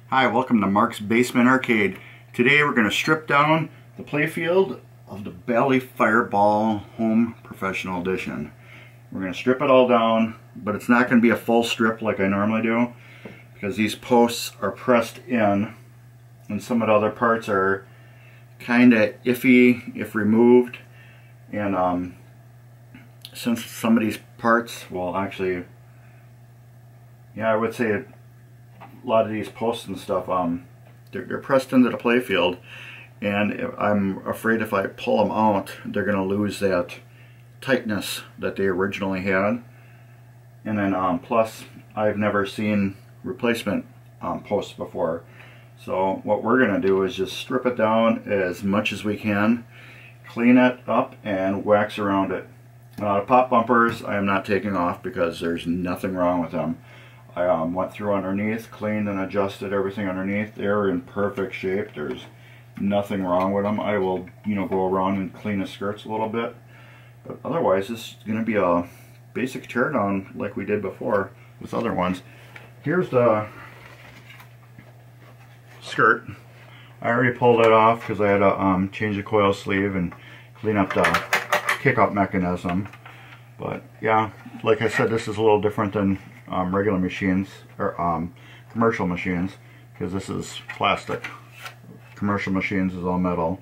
Hi, welcome to Mark's Basement Arcade. Today we're going to strip down the playfield of the Bally Fireball Home Professional Edition. We're going to strip it all down, but it's not going to be a full strip like I normally do because these posts are pressed in and some of the other parts are kind of iffy if removed. And since some of these parts, well actually, yeah, I would say a lot of these posts and stuff, they're pressed into the playfield, and I'm afraid if I pull them out, they're going to lose that tightness that they originally had. And then plus, I've never seen replacement posts before. So what we're going to do is just strip it down as much as we can, clean it up, and wax around it. The pop bumpers I am not taking off because there's nothing wrong with them. I went through underneath, cleaned and adjusted everything underneath. They're in perfect shape. There's nothing wrong with them. I will, go around and clean the skirts a little bit. But otherwise, this is going to be a basic teardown like we did before with other ones. Here's the skirt. I already pulled it off because I had to change the coil sleeve and clean up the kick-up mechanism. But yeah, like I said, this is a little different than regular machines or commercial machines, because this is plastic. Commercial machines is all metal,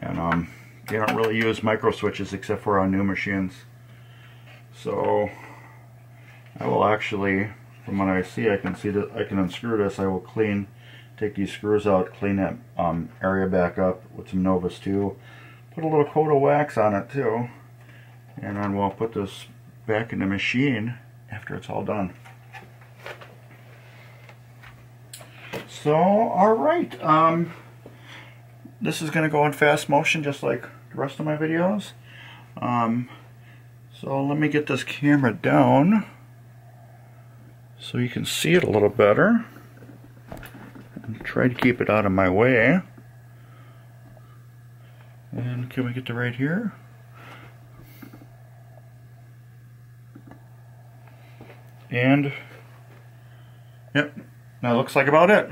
and they don't really use micro switches except for on new machines. So I will actually, from what I see, I can see that I can unscrew this. I will take these screws out, clean that area back up with some Novus 2, put a little coat of wax on it too, and then we'll put this back in the machine after it's all done. So, alright, this is going to go in fast motion just like the rest of my videos. So let me get this camera down so you can see it a little better. And try to keep it out of my way. And can we get to right here? And, yep, that looks like about it.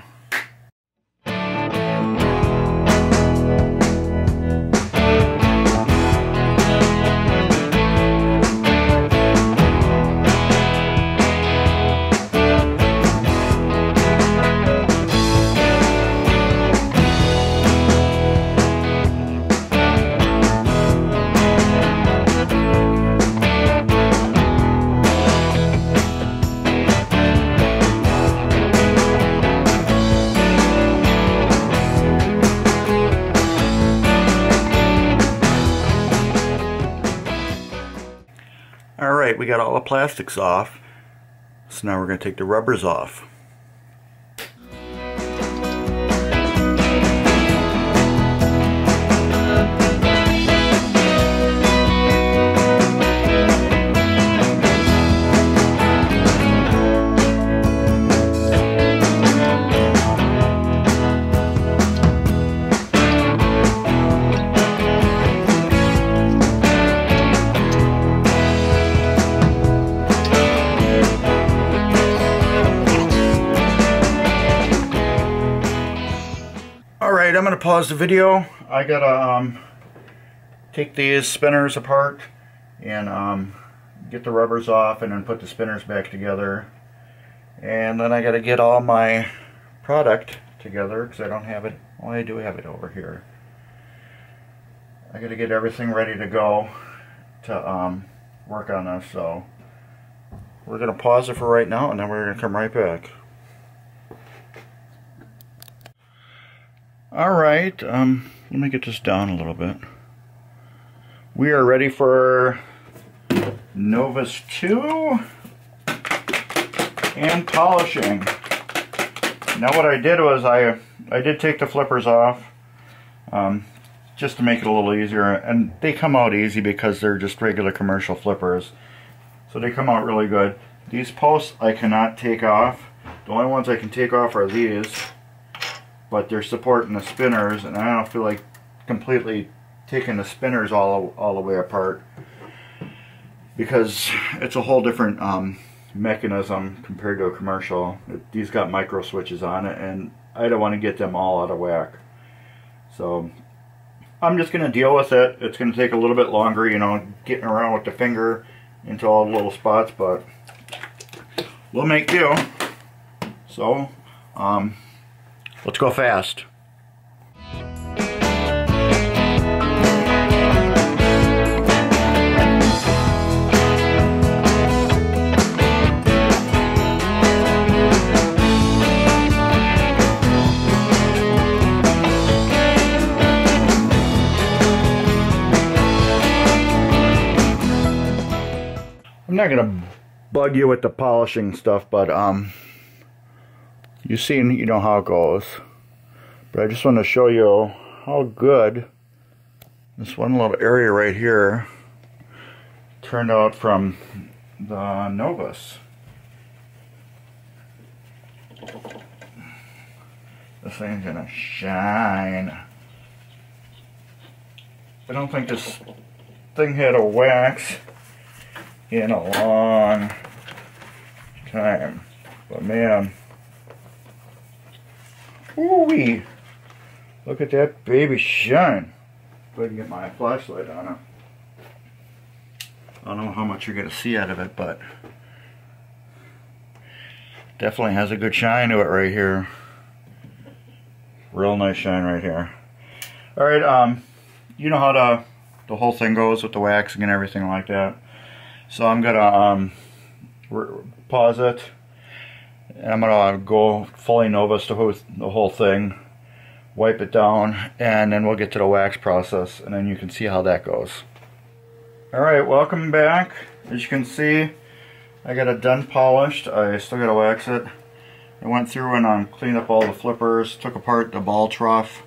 Alright, we got all the plastics off, so now we're going to take the rubbers off. Alright, I'm going to pause the video. I gotta take these spinners apart and get the rubbers off and then put the spinners back together. And then I gotta get all my product together because I don't have it. Well, I do have it over here. I gotta get everything ready to go to work on this. So we're going to pause it for right now and then we're going to come right back. Alright, let me get this down a little bit. We are ready for Novus 2 and polishing. Now what I did was I did take the flippers off just to make it a little easier, and they come out easy because they're just regular commercial flippers. So they come out really good. These posts I cannot take off. The only ones I can take off are these. But they're supporting the spinners, and I don't feel like completely taking the spinners all the way apart because it's a whole different mechanism compared to a commercial. These got micro switches on it, and I don't want to get them all out of whack. So I'm just going to deal with it. It's going to take a little bit longer, you know, getting around with the finger into all the little spots, but we'll make do. So let's go fast. I'm not gonna bug you with the polishing stuff, but you see, you know how it goes. But I just want to show you how good this one little area right here turned out from the Novus. This thing's gonna shine. I don't think this thing had a wax in a long time, but man, ooh-wee, look at that baby shine. If I can get my flashlight on it. I don't know how much you're going to see out of it, but definitely has a good shine to it right here. Real nice shine right here. Alright, you know how the whole thing goes with the waxing and everything like that. So I'm gonna pause it, and I'm gonna go fully Novus the whole thing, wipe it down, and then we'll get to the wax process, and then you can see how that goes. Alright, welcome back. As you can see, I got it done polished. I still gotta wax it. I went through and cleaned up all the flippers, took apart the ball trough.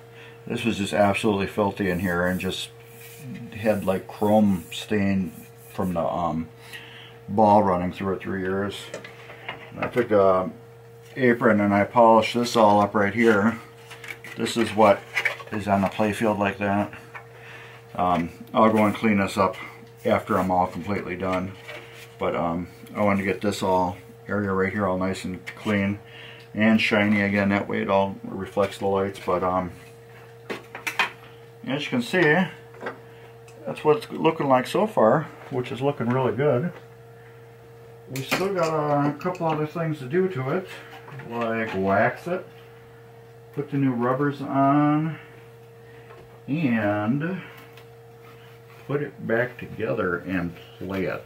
This was just absolutely filthy in here, and just had like chrome stain from the ball running through it through years. And I took a apron and I polished this all up right here. This is what is on the playfield like that. I'll go and clean this up after I'm all completely done. But I wanted to get this all area right here all nice and clean and shiny again. That way it all reflects the lights. But as you can see, that's what it's looking like so far, which is looking really good. We still got a couple other things to do to it, like wax it, put the new rubbers on, and put it back together and play it.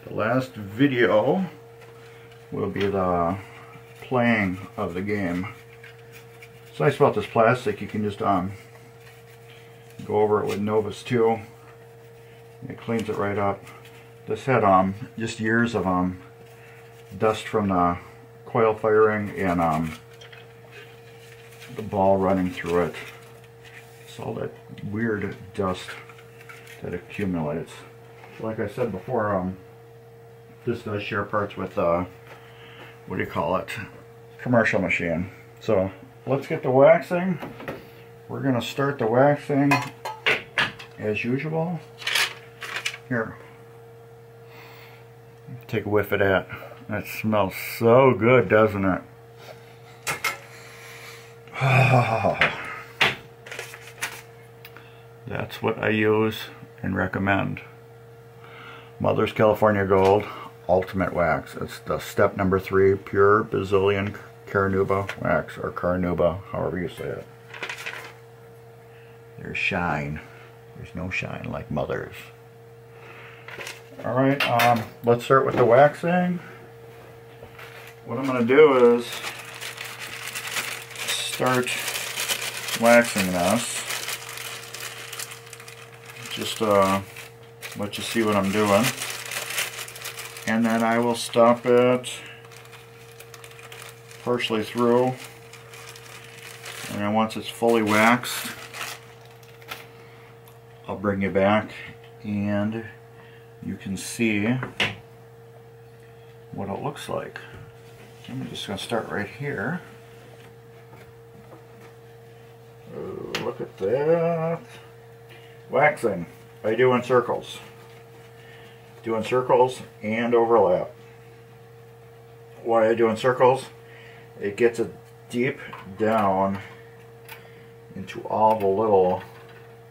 The last video will be the playing of the game. What's nice about this plastic, you can just go over it with Novus 2. It cleans it right up. This had just years of dust from the coil firing and the ball running through it. It's all that weird dust that accumulates. Like I said before, this does share parts with what do you call it? Commercial machine. So let's get the waxing. We're gonna start the waxing as usual. Here, take a whiff of that. That smells so good, doesn't it? That's what I use and recommend. Mother's California Gold Ultimate Wax. It's the step number 3 pure Brazilian Carnauba wax, or Carnauba, however you say it. There's shine. There's no shine like Mother's. Alright, let's start with the waxing. What I'm going to do is start waxing this. Just let you see what I'm doing. And then I will stop it partially through. And then once it's fully waxed, I'll bring you back and you can see what it looks like. I'm just going to start right here. Look at that. Waxing. I do in circles. Do in circles and overlap. why I do in circles. It gets it deep down into all the little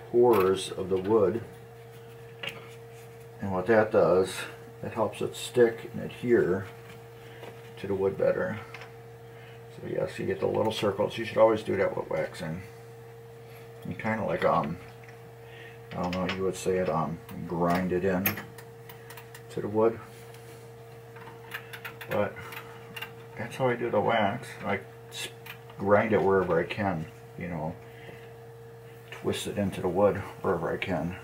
pores of the wood. And what that does, it helps it stick and adhere to the wood better. So yes, you get the little circles. You should always do that with waxing. You kind of like, I don't know, you would say it, grind it in to the wood. But that's how I do the wax. I grind it wherever I can, you know, twist it into the wood wherever I can.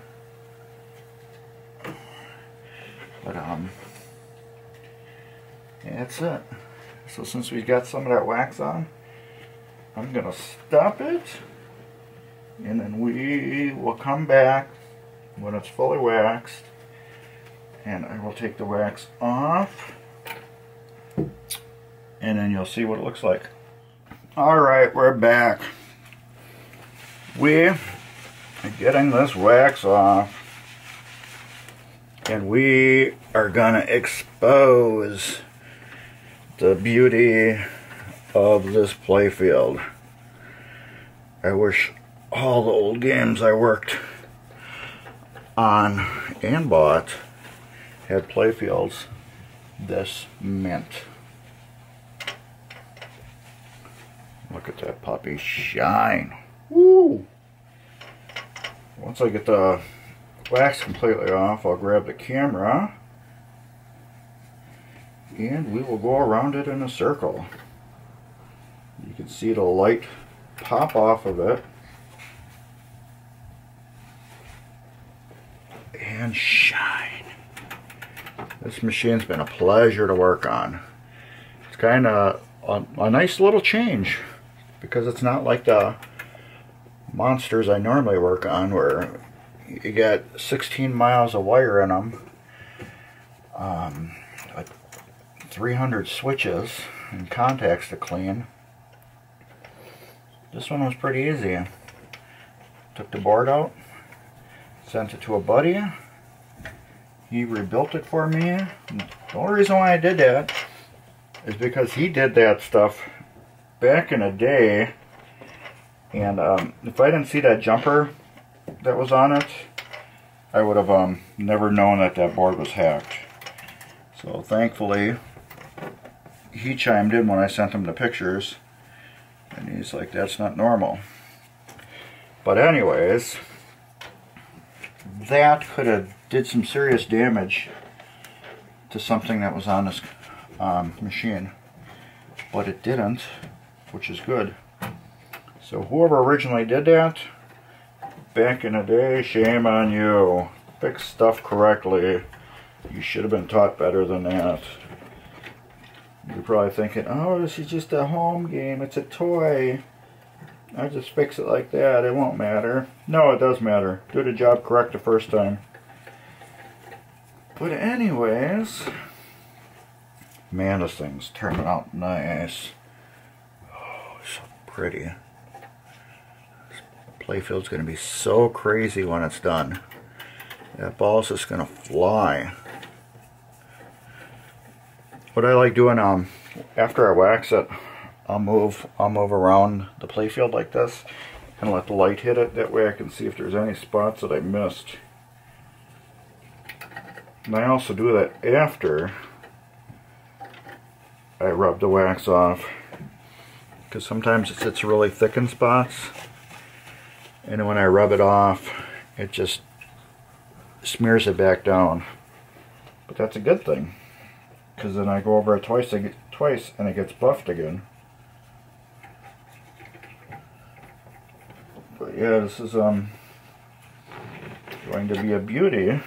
But that's it. So since we got some of that wax on, I'm gonna stop it, and then we will come back when it's fully waxed, and I will take the wax off, and then you'll see what it looks like. Alright, we're back. We are getting this wax off, and we are gonna expose the beauty of this playfield. I wish all the old games I worked on and bought had playfields this mint. Look at that puppy shine. Woo! Once I get the wax completely off, I'll grab the camera and we will go around it in a circle. You can see the light pop off of it and shine. This machine's been a pleasure to work on. It's kind of a nice little change because it's not like the monsters I normally work on where you got 16 miles of wire in them, 300 switches and contacts to clean. This one was pretty easy. Took the board out, sent it to a buddy. He rebuilt it for me. The only reason why I did that is because he did that stuff back in the day, and if I didn't see that jumper that was on it, I would have never known that that board was hacked. So thankfully he chimed in when I sent him the pictures, and he's like, that's not normal. But anyways, that could have did some serious damage to something that was on this machine, but it didn't, which is good. So whoever originally did that back in the day, shame on you. Fix stuff correctly. You should have been taught better than that. You're probably thinking, oh, this is just a home game, it's a toy. I just fix it like that, it won't matter. No, it does matter. Do the job correct the first time. But anyways, man, this thing's turning out nice. Oh, so pretty. This playfield's going to be so crazy when it's done. That ball's just going to fly. What I like doing, after I wax it, I'll move around the playfield like this and let the light hit it. That way I can see if there's any spots that I missed. And I also do that after I rub the wax off, because sometimes it sits really thick in spots, and when I rub it off, it just smears it back down. But that's a good thing, because then I go over it twice and it gets buffed again. But yeah, this is going to be a beauty.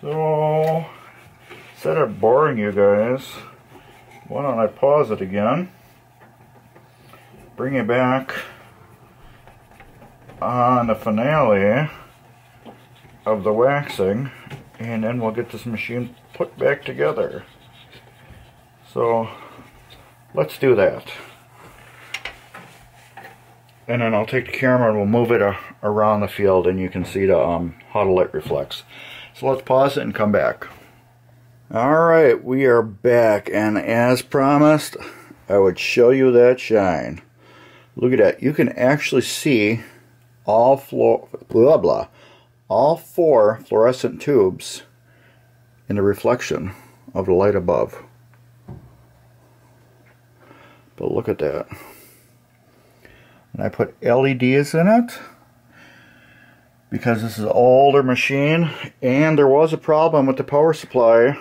So instead of boring you guys, why don't I pause it again, bring it back on the finale of the waxing, and then we'll get this machine put back together. So let's do that. And then I'll take the camera and we'll move it around the field, and you can see the how the light reflects. So let's pause it and come back. Alright, we are back, and as promised, I would show you that shine. Look at that. You can actually see all four fluorescent tubes in the reflection of the light above. But look at that. And I put LEDs in it because this is an older machine and there was a problem with the power supply.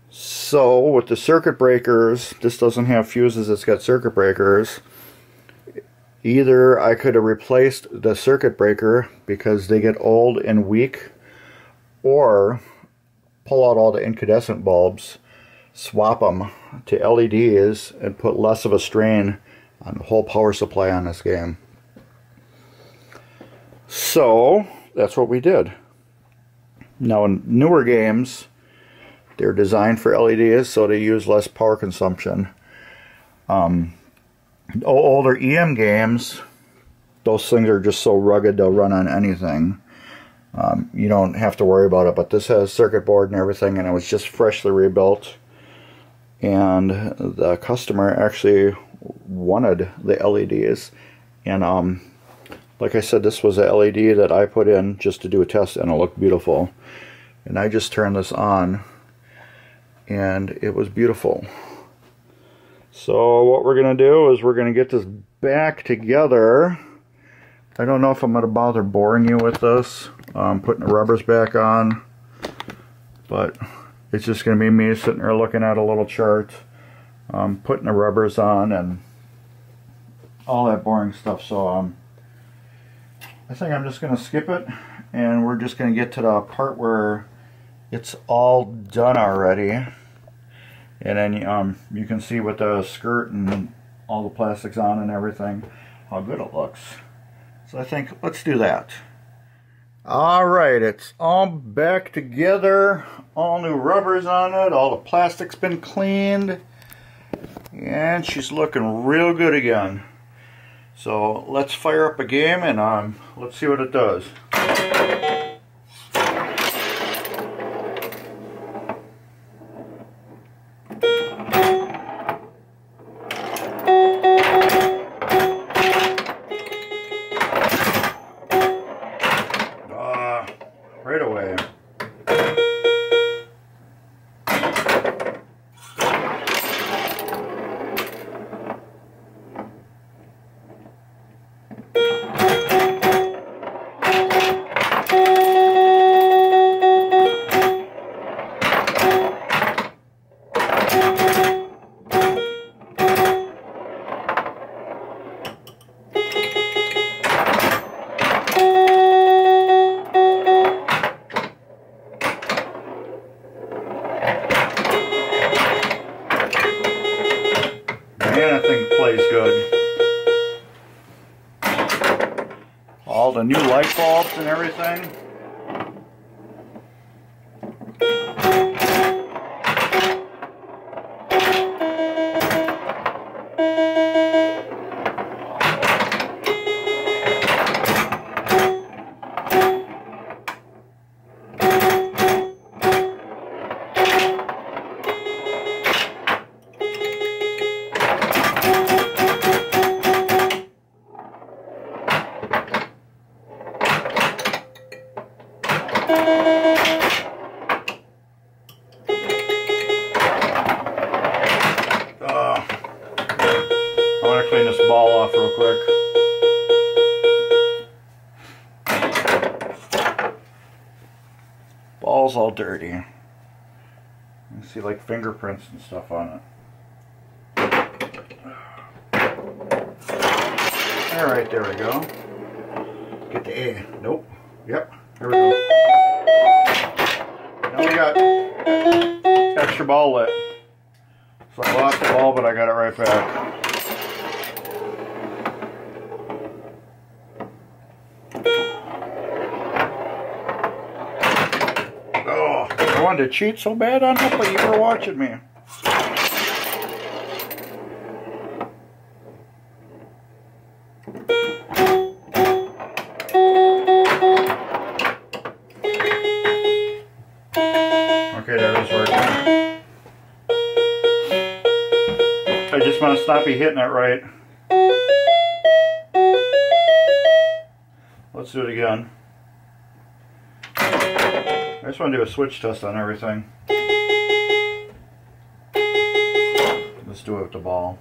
So with the circuit breakers, this doesn't have fuses, it's got circuit breakers. Either I could have replaced the circuit breaker because they get old and weak, or pull out all the incandescent bulbs, swap them to LEDs, and put less of a strain on the whole power supply on this game. So that's what we did. Now in newer games, they're designed for LEDs, so they use less power consumption. Older EM games, those things are just so rugged they'll run on anything. You don't have to worry about it, but this has circuit board and everything, and it was just freshly rebuilt. And the customer actually wanted the LEDs, and like I said, this was a LED that I put in just to do a test, and it looked beautiful. And I just turned this on, and it was beautiful. So what we're going to do is we're going to get this back together. I don't know if I'm going to bother boring you with this, putting the rubbers back on, but it's just going to be me sitting there looking at a little chart, putting the rubbers on and all that boring stuff. So I think I'm just going to skip it, and we're just going to get to the part where it's all done already. And then you can see with the skirt and all the plastics on and everything how good it looks. So I think let's do that. Alright, it's all back together, all new rubbers on it, all the plastic's been cleaned, and she's looking real good again. So let's fire up a game and let's see what it does. Right away. Man, that thing plays good. All the new light bulbs and everything. I want to clean this ball off real quick. Ball's all dirty. You can see like fingerprints and stuff on it. Alright, there we go. Get the A. Nope. Yep, there we go. Now we got extra ball lit. So I lost the ball, but I got it right back. Oh, I wanted to cheat so bad on it, but you were watching me. Okay, that is right. I just want to stop you hitting it right. Let's do it again. I just want to do a switch test on everything. Let's do it with the ball.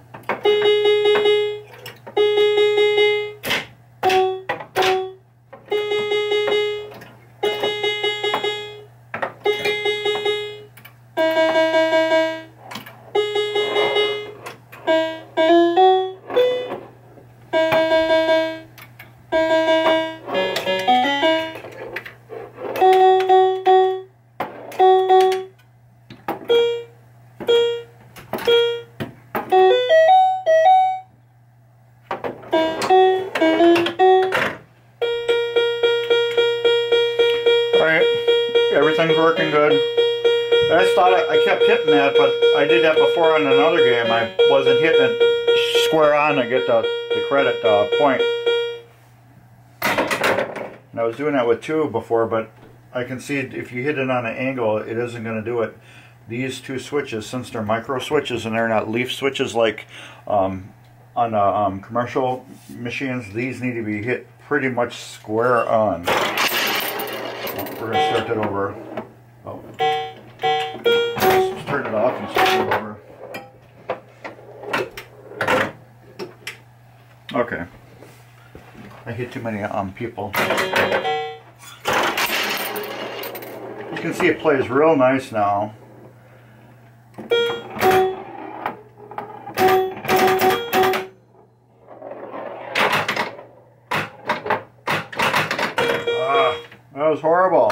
Everything's working good. I just thought I kept hitting that, but I did that before on another game. I wasn't hitting it square on to get the credit point. And I was doing that with 2 before, but I can see if you hit it on an angle, it isn't going to do it. These 2 switches, since they're micro switches and they're not leaf switches like on the commercial machines, these need to be hit pretty much square on. We're going to start it over. Oh. Let's turn it off and start it over. Okay. I hit too many people. You can see it plays real nice now. That was horrible.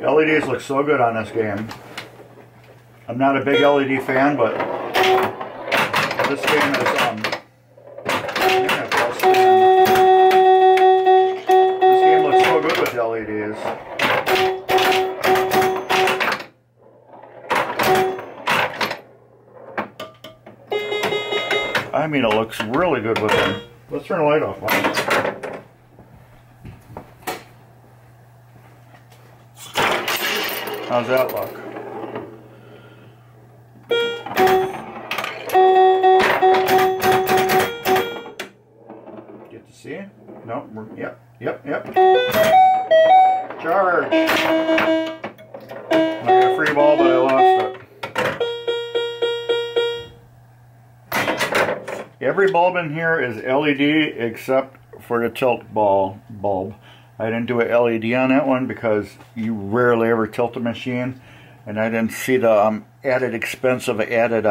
LEDs look so good on this game. I'm not a big LED fan, but this game is this game looks so good with LEDs. I mean, it looks really good with them. Let's turn the light off. How's that look? Get to see? No, yep. Charge! I got a free ball, but I lost it. Every bulb in here is LED except for the tilt bulb. I didn't do a LED on that one because you rarely ever tilt the machine, and I didn't see the added expense of added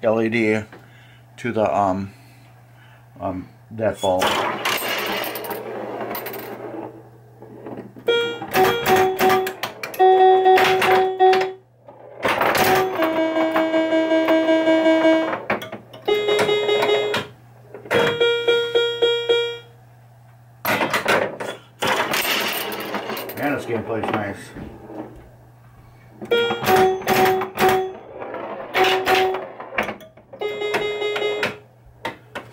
LED to the that bulb. And this game plays nice.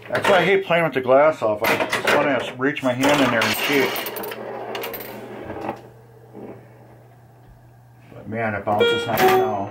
That's why I hate playing with the glass off. I just want to reach my hand in there and see it. But man, it bounces nice now.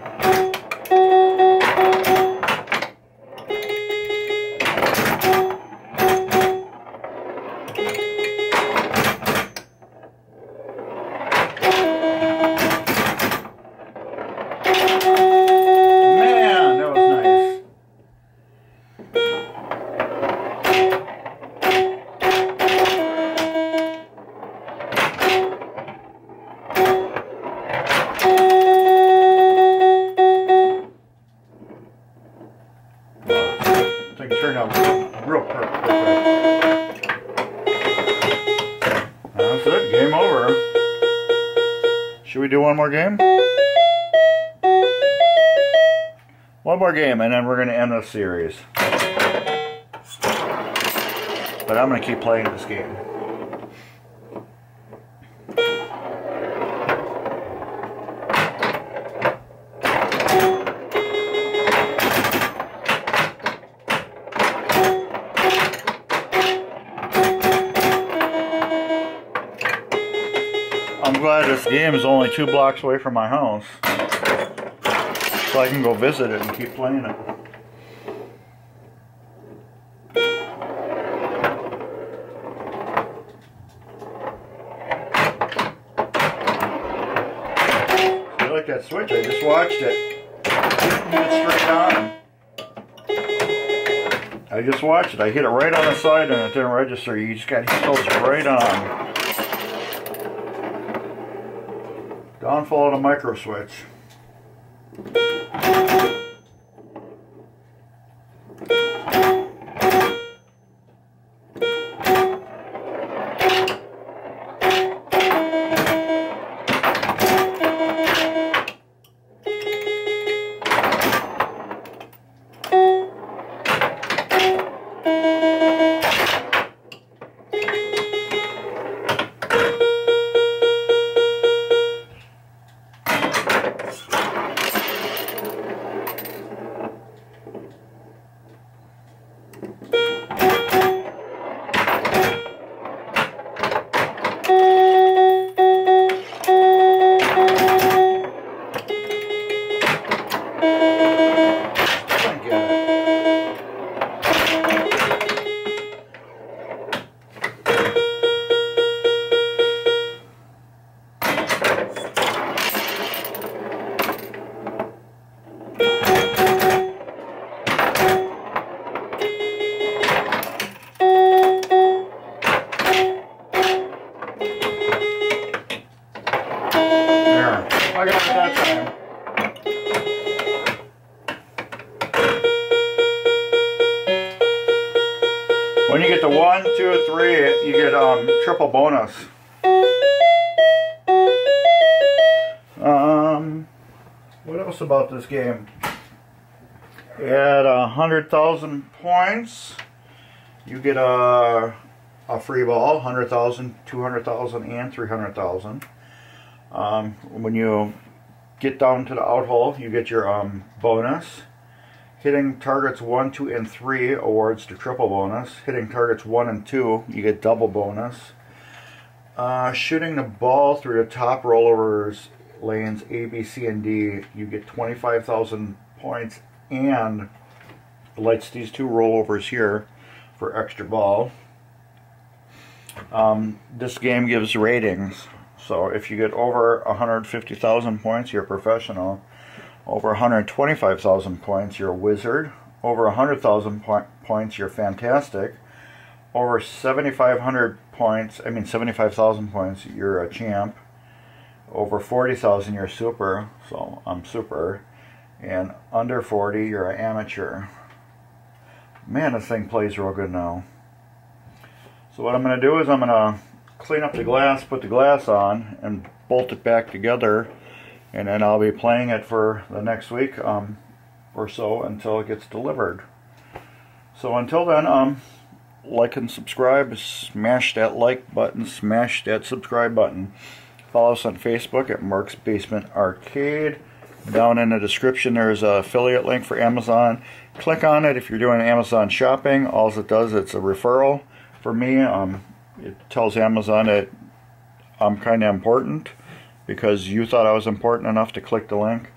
Thing turned out real perfect. That's it, game over. Should we do one more game? One more game and then we're going to end this series. But I'm going to keep playing this game. I'm glad this game is only 2 blocks away from my house. so I can go visit it and keep playing it. I like that switch. I just watched it. It's straight on. I just watched it. I hit it right on the side and it didn't register. You just got to hit those right on. Downfall of the micro switch. I got it that time. When you get to 1, 2, 3, you get triple bonus. What else about this game? At 100,000 points, you get a free ball, 100,000, 200,000, and 300,000. When you get down to the out hole, you get your bonus. Hitting targets 1, 2, and 3 awards the triple bonus. Hitting targets 1 and 2, you get double bonus. Shooting the ball through the top rollovers lanes A, B, C, and D, you get 25,000 points, and it lights these 2 rollovers here for extra ball. This game gives ratings. So if you get over 150,000 points, you're a professional. Over 125,000 points, you're a wizard. Over 100,000 points, you're fantastic. Over 75,000 points, you're a champ. Over 40,000, you're super. So I'm super. And under 40, you're an amateur. Man, this thing plays real good now. So what I'm going to do is I'm going to clean up the glass, put the glass on, and bolt it back together, and then I'll be playing it for the next week or so until it gets delivered. So until then, like and subscribe, smash that like button, smash that subscribe button. Follow us on Facebook at Mark's Basement Arcade. Down in the description there's an affiliate link for Amazon. Click on it if you're doing Amazon shopping. All it does, it's a referral for me. It tells Amazon that I'm kind of important because you thought I was important enough to click the link.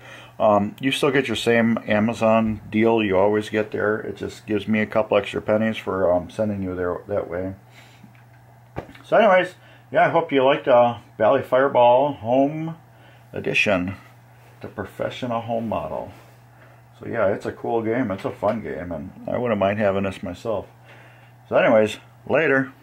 You still get your same Amazon deal you always get there. It just gives me a couple extra pennies for sending you there that way. So anyways, yeah, I hope you liked Bally Fireball Home Edition, the professional home model. So yeah, it's a cool game. It's a fun game, and I wouldn't mind having this myself. So anyways, later.